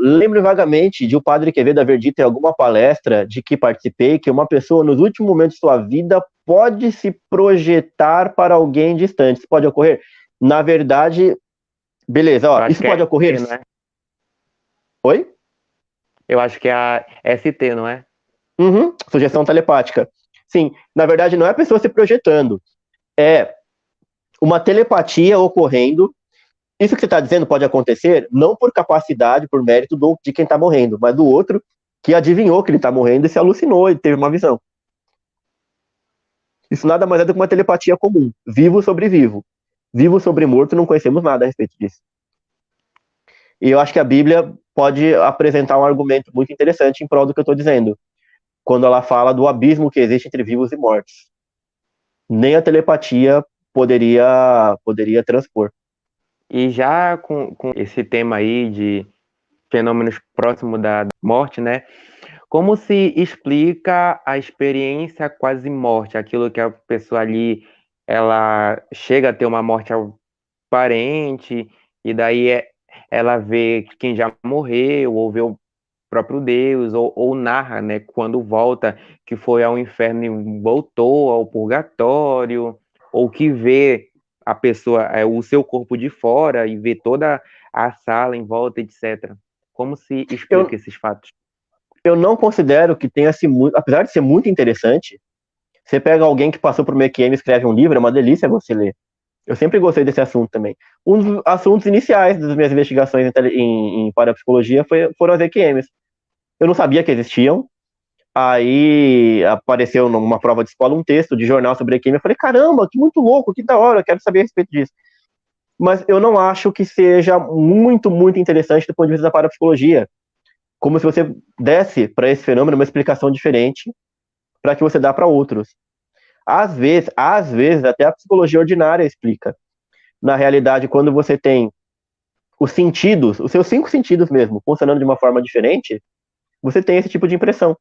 lembro vagamente de o Padre Quevedo haver dito em alguma palestra de que participei que uma pessoa, nos últimos momentos de sua vida, pode se projetar para alguém distante. Isso pode ocorrer? Na verdade, beleza, Eu ó, acho isso que é pode ocorrer? ST, não é? Oi? Eu acho que é a ST, não é? Uhum, sugestão telepática. Sim, na verdade não é a pessoa se projetando, é uma telepatia ocorrendo. Isso que você está dizendo pode acontecer não por capacidade, por mérito de quem está morrendo, mas do outro que adivinhou que ele está morrendo e se alucinou e teve uma visão. Isso nada mais é do que uma telepatia comum. Vivo sobre vivo. Vivo sobre morto, não conhecemos nada a respeito disso. E eu acho que a Bíblia pode apresentar um argumento muito interessante em prol do que eu estou dizendo, quando ela fala do abismo que existe entre vivos e mortos. Nem a telepatia poderia transpor. E já com esse tema aí de fenômenos próximos da morte, né? Como se explica a experiência quase morte, aquilo que a pessoa ali ela chega a ter uma morte aparente e daí ela vê quem já morreu ou vê o próprio Deus ou narra, né, quando volta que foi ao inferno e voltou ao purgatório ou que vê a pessoa o seu corpo de fora e vê toda a sala em volta, etc. Como se explica Eu, esses fatos? eu não considero que tenha se muito, apesar de ser muito interessante, você pega alguém que passou por uma EQM e escreve um livro, é uma delícia você ler. Eu sempre gostei desse assunto também. Um dos assuntos iniciais das minhas investigações em parapsicologia foram as EQMs. Eu não sabia que existiam. Aí apareceu numa prova de escola um texto de jornal sobre EQM. Eu falei, caramba, que muito louco, que da hora, eu quero saber a respeito disso. Mas eu não acho que seja muito, muito interessante do ponto de vista da parapsicologia. Como se você desse para esse fenômeno uma explicação diferente para que você dá para outros. Às vezes, até a psicologia ordinária explica. Na realidade, quando você tem os sentidos, os seus 5 sentidos mesmo, funcionando de uma forma diferente, você tem esse tipo de impressão.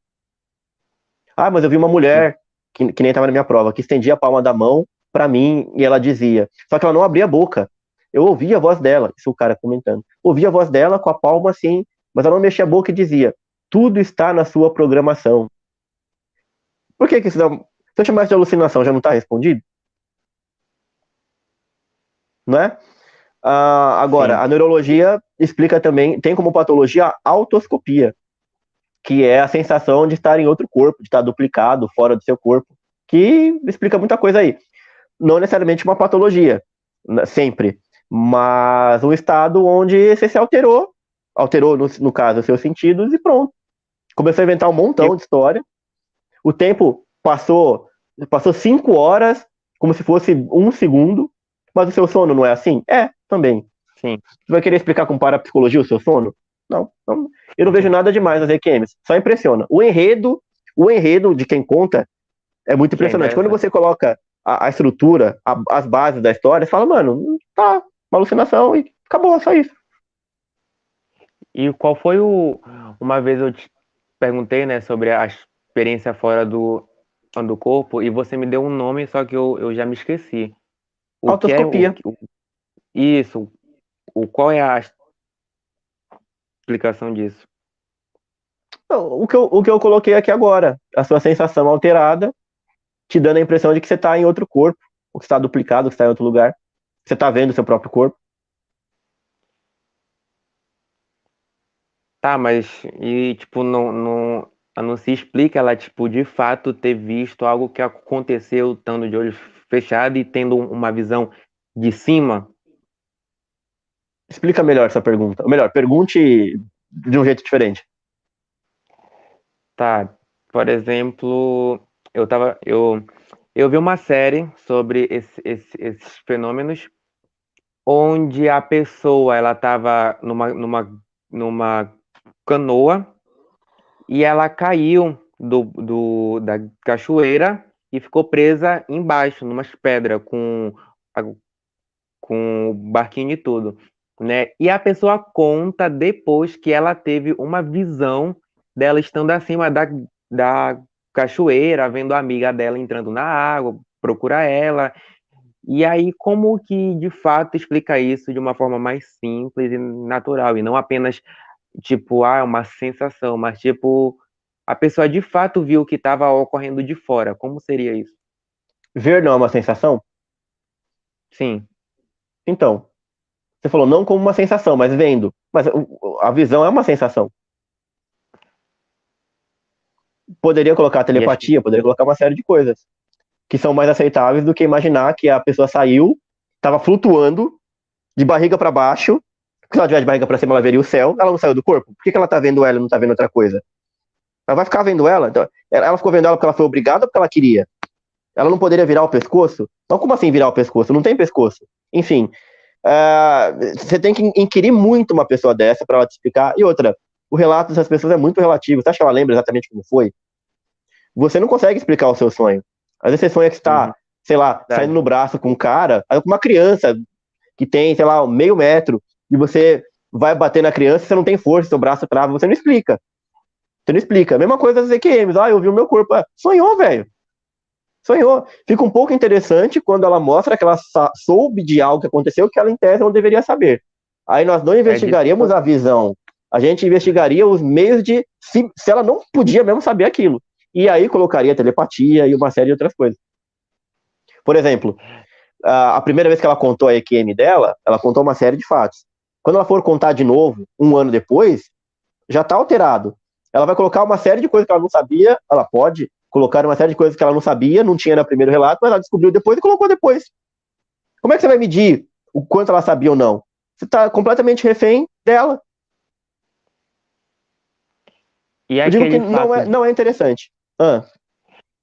Ah, mas eu vi uma Sim. mulher, que nem estava na minha prova, que estendia a palma da mão para mim e ela dizia. Só que ela não abria a boca. Eu ouvia a voz dela, isso o cara comentando. Ouvia a voz dela com a palma assim, mas ela não mexia a boca e dizia: tudo está na sua programação. Por que isso não. Se eu chamar isso de alucinação, já não está respondido? Não é? Agora, Sim. a neurologia explica também, tem como patologia a autoscopia, que é a sensação de estar em outro corpo, de estar duplicado, fora do seu corpo, que explica muita coisa aí. Não necessariamente uma patologia, sempre, mas um estado onde você se alterou no caso os seus sentidos e pronto. Começou a inventar um E, montão de história. O tempo passou 5 horas, como se fosse um segundo, mas o seu sono não é assim? É, também. sim. Você vai querer explicar com parapsicologia o seu sono? Não, não. Eu não vejo nada demais nas EQMs. Só impressiona. O enredo de quem conta é muito Que é impressionante. Quando interessante. você coloca a estrutura, as bases da história, você fala, mano, tá, uma alucinação e acabou, só isso. E qual foi o. Uma vez eu te perguntei, né, sobre a experiência fora do corpo e você me deu um nome, só que eu já me esqueci. O que é Autoscopia. isso? Qual é a explicação disso? O que eu coloquei aqui agora, a sua sensação alterada, te dando a impressão de que você está em outro corpo, ou que está duplicado, que está em outro lugar. Você está vendo o seu próprio corpo. Tá, mas e tipo, ela não se explica ela, tipo, de fato ter visto algo que aconteceu estando de olhos fechados e tendo uma visão de cima? Explica melhor essa pergunta. Ou melhor, pergunte de um jeito diferente. Tá, por exemplo, eu vi uma série sobre esses fenômenos onde a pessoa ela estava numa canoa e ela caiu da cachoeira e ficou presa embaixo, numas pedras, com o barquinho e tudo, né? E a pessoa conta depois que ela teve uma visão dela estando acima da cachoeira, vendo a amiga dela entrando na água, procura ela. E aí, como que de fato explica isso de uma forma mais simples e natural, e não apenas tipo, é uma sensação, mas tipo, a pessoa de fato viu o que estava ocorrendo de fora. Como seria isso? Ver não é uma sensação? Sim, Então, você falou não como uma sensação, mas vendo. Mas a visão é uma sensação. Poderia colocar e acho que telepatia, poderia colocar uma série de coisas que são mais aceitáveis do que imaginar que a pessoa saiu, estava flutuando de barriga para baixo. Porque se ela tiver de barriga para cima, ela veria o céu. Ela não saiu do corpo. Por que ela tá vendo ela e não tá vendo outra coisa? Ela vai ficar vendo ela. Então, ela ficou vendo ela porque ela foi obrigada ou porque ela queria? Ela não poderia virar o pescoço? Então, como assim virar o pescoço? Não tem pescoço. Enfim, você tem que inquirir muito uma pessoa dessa para ela te explicar. E outra, o relato dessas pessoas é muito relativo. Você acha que ela lembra exatamente como foi? Você não consegue explicar o seu sonho. Às vezes você sonha que está, uhum, sei lá, saindo verdade. no braço com um cara, aí com uma criança que tem, sei lá, meio metro, e você vai bater na criança, você não tem força, seu braço trava, você não explica. Você não explica. A mesma coisa das EQMs. Eu vi o meu corpo. Sonhou, velho. Sonhou. Fica um pouco interessante quando ela mostra que ela soube de algo que aconteceu que ela, em tese, não deveria saber. Aí nós não É disso que investigaríamos a visão. A gente investigaria os meios de. Se ela não podia mesmo saber aquilo. E aí colocaria telepatia e uma série de outras coisas. Por exemplo, a primeira vez que ela contou a EQM dela, ela contou uma série de fatos. Quando ela for contar de novo, um ano depois, já está alterado. Ela vai colocar uma série de coisas que ela não sabia, ela pode colocar uma série de coisas que ela não sabia, não tinha no primeiro relato, mas ela descobriu depois e colocou depois. Como é que você vai medir o quanto ela sabia ou não? Você está completamente refém dela. E Eu digo que aquele fato, não é interessante. Ah,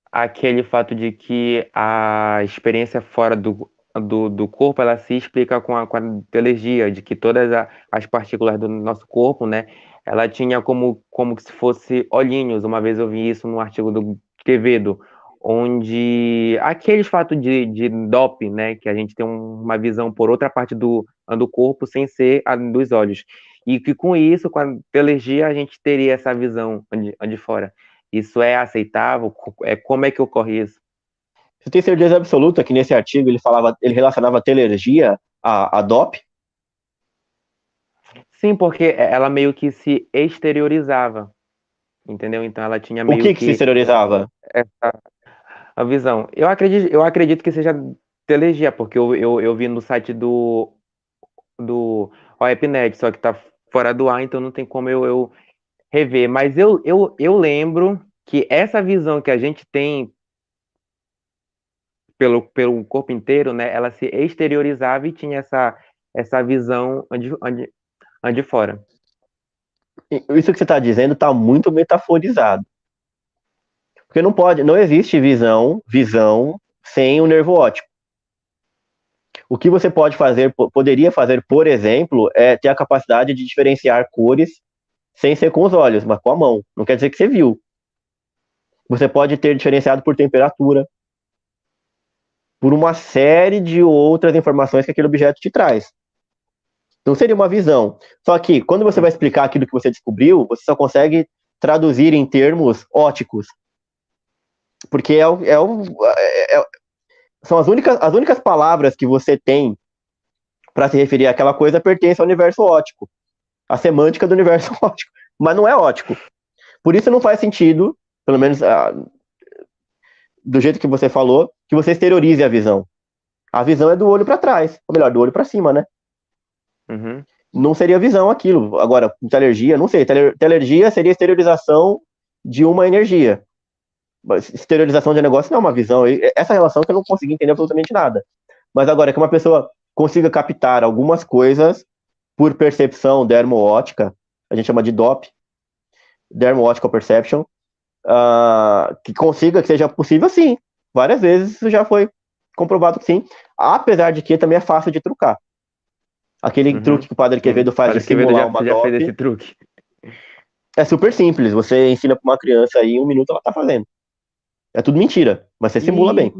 aquele fato de que a experiência fora do corpo, ela se explica com a telergia, de que todas as partículas do nosso corpo, né, ela tinha como se fosse olhinhos. Uma vez eu vi isso num artigo do Quevedo, onde aqueles fatos de DOP, né, que a gente tem uma visão por outra parte do corpo sem ser a dos olhos. E que com isso, com a telergia, a gente teria essa visão de fora. Isso é aceitável? Como é que ocorre isso? você tem certeza absoluta que nesse artigo ele relacionava a telergia a DOP? Sim, porque ela meio que se exteriorizava, entendeu? Então ela tinha O meio que se que exteriorizava? essa a visão. Eu acredito que seja telegia, porque eu vi no site do OEPNet, só que tá fora do ar, então não tem como eu rever. Mas eu lembro que essa visão que a gente tem pelo corpo inteiro, né, ela se exteriorizava e tinha essa visão de fora. Isso que você está dizendo está muito metaforizado. Porque não existe visão sem o nervo óptico. O que você poderia fazer, por exemplo, é ter a capacidade de diferenciar cores sem ser com os olhos, mas com a mão. Não quer dizer que você viu. Você pode ter diferenciado por temperatura, por uma série de outras informações que aquele objeto te traz. Não seria uma visão. Só que, quando você vai explicar aquilo que você descobriu, você só consegue traduzir em termos óticos. Porque são as únicas palavras que você tem para se referir àquela coisa pertence ao universo ótico. A semântica do universo ótico. Mas não é ótico. Por isso não faz sentido, pelo menos do jeito que você falou, que você exteriorize a visão. A visão é do olho para trás, ou melhor, do olho para cima, né? Uhum. Não seria visão aquilo. Agora, telergia, não sei. Telergia seria exteriorização de uma energia. Exteriorização de negócio não é uma visão. Essa relação que eu não consegui entender absolutamente nada. Mas agora, que uma pessoa consiga captar algumas coisas por percepção dermo-ótica, a gente chama de DOP, Dermo-Optical Perception, que seja possível, sim. Várias vezes isso já foi comprovado que sim. Apesar de que também é fácil de trucar. Aquele truque Uhum. que o Padre Quevedo faz de Padre Quevedo simular já, uma já fez DOP esse truque. é super simples. Você ensina para uma criança aí, em um minuto ela tá fazendo. É tudo mentira, mas você simula E, bem.